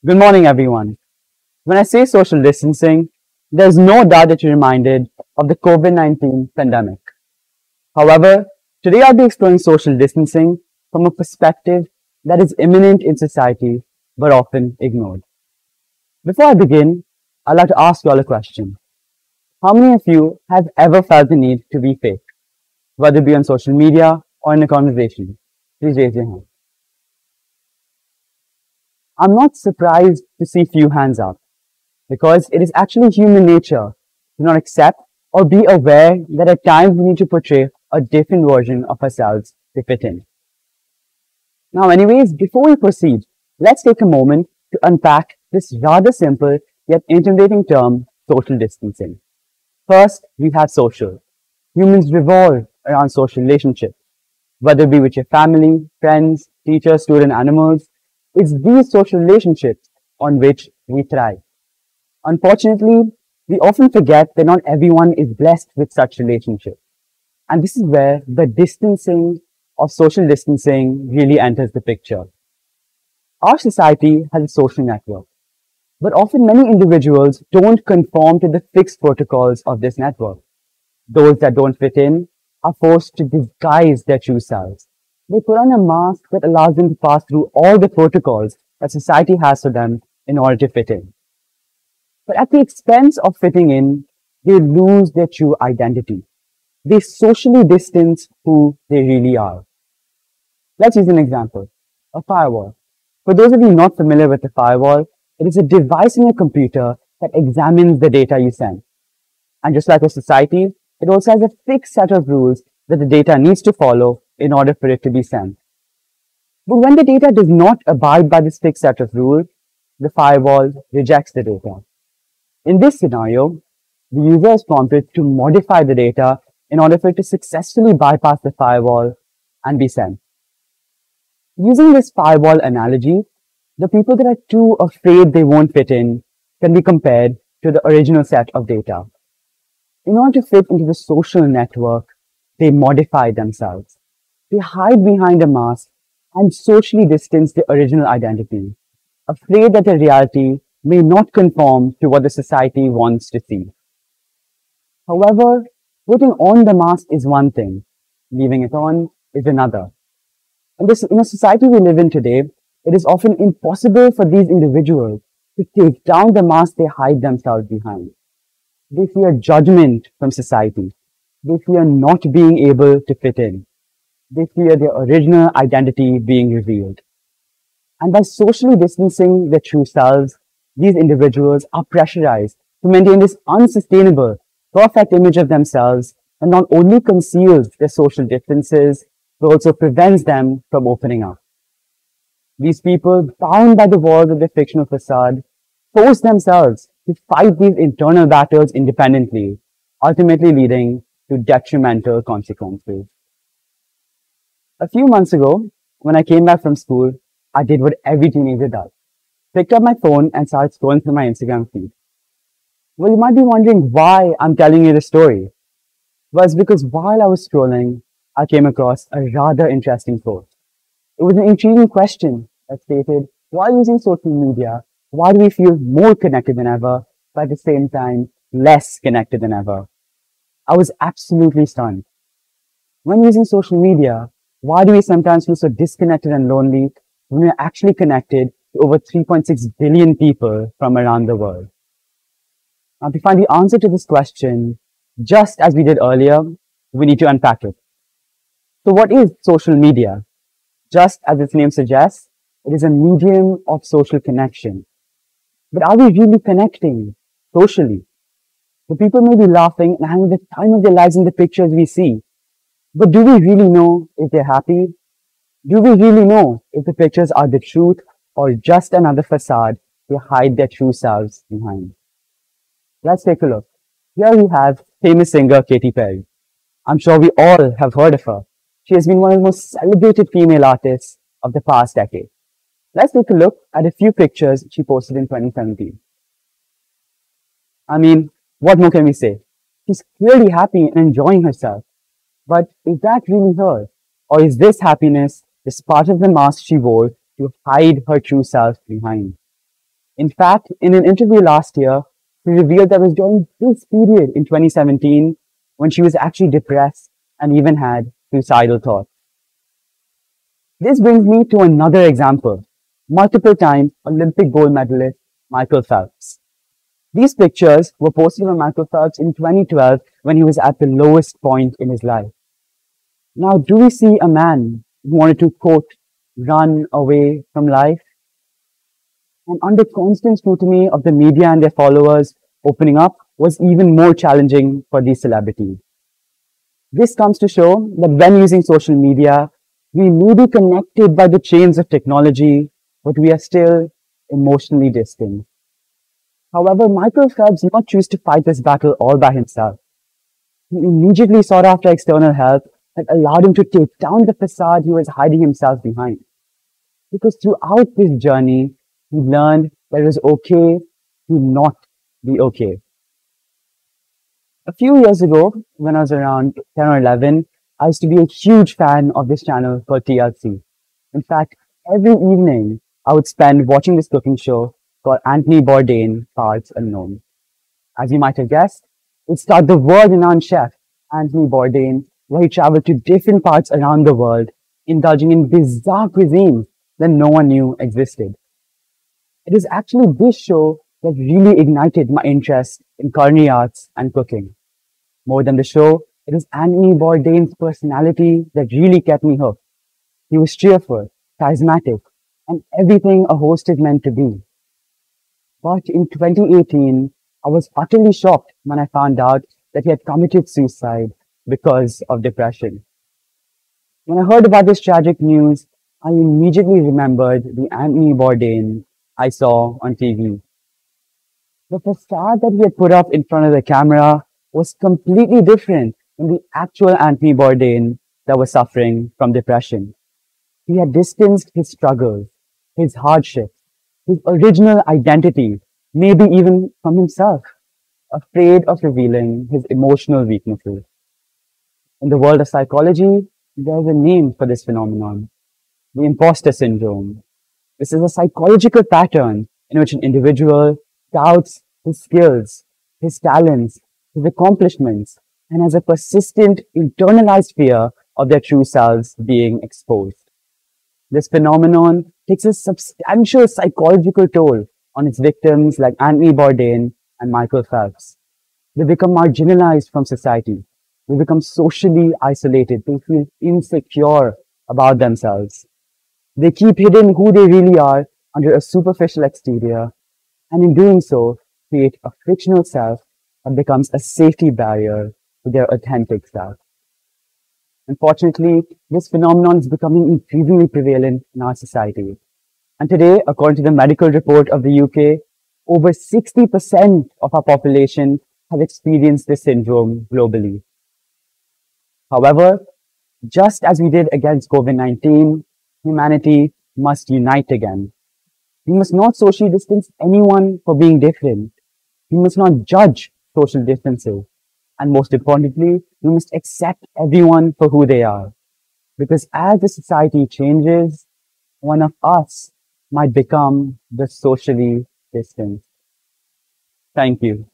Good morning, everyone. When I say social distancing, there's no doubt that you're reminded of the COVID-19 pandemic. However, today I'll be exploring social distancing from a perspective that is imminent in society but often ignored. Before I begin, I'd like to ask you all a question. How many of you have ever felt the need to be fake, whether it be on social media or in a conversation? Please raise your hand. I'm not surprised to see few hands up because it is actually human nature to not accept or be aware that at times we need to portray a different version of ourselves to fit in. Now, anyways, before we proceed, let's take a moment to unpack this rather simple yet intimidating term, social distancing. First, we have social. Humans revolve around social relationships, whether it be with your family, friends, teachers, students, animals. It's these social relationships on which we thrive. Unfortunately, we often forget that not everyone is blessed with such relationships. And this is where the distancing of social distancing really enters the picture. Our society has a social network, but often many individuals don't conform to the fixed protocols of this network. Those that don't fit in are forced to disguise their true selves. They put on a mask that allows them to pass through all the protocols that society has for them in order to fit in. But at the expense of fitting in, they lose their true identity. They socially distance who they really are. Let's use an example. A firewall. For those of you not familiar with a firewall, it is a device in your computer that examines the data you send. And just like a society, it also has a fixed set of rules that the data needs to follow in order for it to be sent. But when the data does not abide by this fixed set of rules, the firewall rejects the data. In this scenario, the user is prompted to modify the data in order for it to successfully bypass the firewall and be sent. Using this firewall analogy, the people that are too afraid they won't fit in can be compared to the original set of data. In order to fit into the social network, they modify themselves. They hide behind a mask and socially distance the original identity, afraid that the reality may not conform to what the society wants to see. However, putting on the mask is one thing, leaving it on is another. In a society we live in today, it is often impossible for these individuals to take down the mask they hide themselves behind. They fear judgment from society. They fear not being able to fit in. They fear their original identity being revealed. And by socially distancing their true selves, these individuals are pressurized to maintain this unsustainable, perfect image of themselves that not only conceals their social differences, but also prevents them from opening up. These people, bound by the walls of their fictional facade, force themselves to fight these internal battles independently, ultimately leading to detrimental consequences. A few months ago, when I came back from school, I did what every teenager does. Picked up my phone and started scrolling through my Instagram feed. Well, you might be wondering why I'm telling you this story. Well, it's because while I was scrolling, I came across a rather interesting post. It was an intriguing question that stated, while using social media, why do we feel more connected than ever, but at the same time, less connected than ever? I was absolutely stunned. When using social media, why do we sometimes feel so disconnected and lonely when we're actually connected to over 3.6 billion people from around the world? Now, to find the answer to this question, just as we did earlier, we need to unpack it. So what is social media? Just as its name suggests, it is a medium of social connection. But are we really connecting socially? The people may be laughing and having the time of their lives in the pictures we see. But do we really know if they're happy? Do we really know if the pictures are the truth or just another facade to hide their true selves behind? Let's take a look. Here we have famous singer Katy Perry. I'm sure we all have heard of her. She has been one of the most celebrated female artists of the past decade. Let's take a look at a few pictures she posted in 2017. I mean, what more can we say? She's clearly happy and enjoying herself. But is that really her? Or is this happiness just part of the mask she wore to hide her true self behind? In fact, in an interview last year, she revealed that it was during this period in 2017 when she was actually depressed and even had suicidal thoughts. This brings me to another example, multiple time Olympic gold medalist Michael Phelps. These pictures were posted by Michael Phelps in 2012 when he was at the lowest point in his life. Now, do we see a man who wanted to, quote, run away from life? And under constant scrutiny of the media and their followers, opening up was even more challenging for these celebrities. This comes to show that when using social media, we may be connected by the chains of technology, but we are still emotionally distant. However, Michael Phelps did not choose to fight this battle all by himself. He immediately sought after external help that allowed him to take down the facade he was hiding himself behind. Because throughout this journey, he learned that it was okay to not be okay. A few years ago, when I was around 10 or 11, I used to be a huge fan of this channel called TLC. In fact, every evening, I would spend watching this cooking show called Anthony Bourdain, Parts Unknown. As you might have guessed, it starred the world-renowned chef, Anthony Bourdain, where he traveled to different parts around the world, indulging in bizarre cuisines that no one knew existed. It was actually this show that really ignited my interest in culinary arts and cooking. More than the show, it was Anthony Bourdain's personality that really kept me hooked. He was cheerful, charismatic, and everything a host is meant to be. But in 2018, I was utterly shocked when I found out that he had committed suicide because of depression. When I heard about this tragic news, I immediately remembered the Anthony Bourdain I saw on TV. The facade that he had put up in front of the camera was completely different from the actual Anthony Bourdain that was suffering from depression. He had distanced his struggles, his hardships, his original identity, maybe even from himself, afraid of revealing his emotional weaknesses. In the world of psychology, there's a name for this phenomenon, the imposter syndrome. This is a psychological pattern in which an individual doubts his skills, his talents, his accomplishments, and has a persistent internalized fear of their true selves being exposed. This phenomenon takes a substantial psychological toll on its victims like Anthony Bourdain and Michael Phelps. They become marginalized from society. They become socially isolated. They feel insecure about themselves. They keep hidden who they really are under a superficial exterior, and in doing so, create a fictional self that becomes a safety barrier to their authentic self. Unfortunately, this phenomenon is becoming increasingly prevalent in our society. And today, according to the medical report of the UK, over 60% of our population have experienced this syndrome globally. However, just as we did against COVID-19, humanity must unite again. We must not socially distance anyone for being different. We must not judge social differences. And most importantly, we must accept everyone for who they are. Because as the society changes, one of us might become the socially distant. Thank you.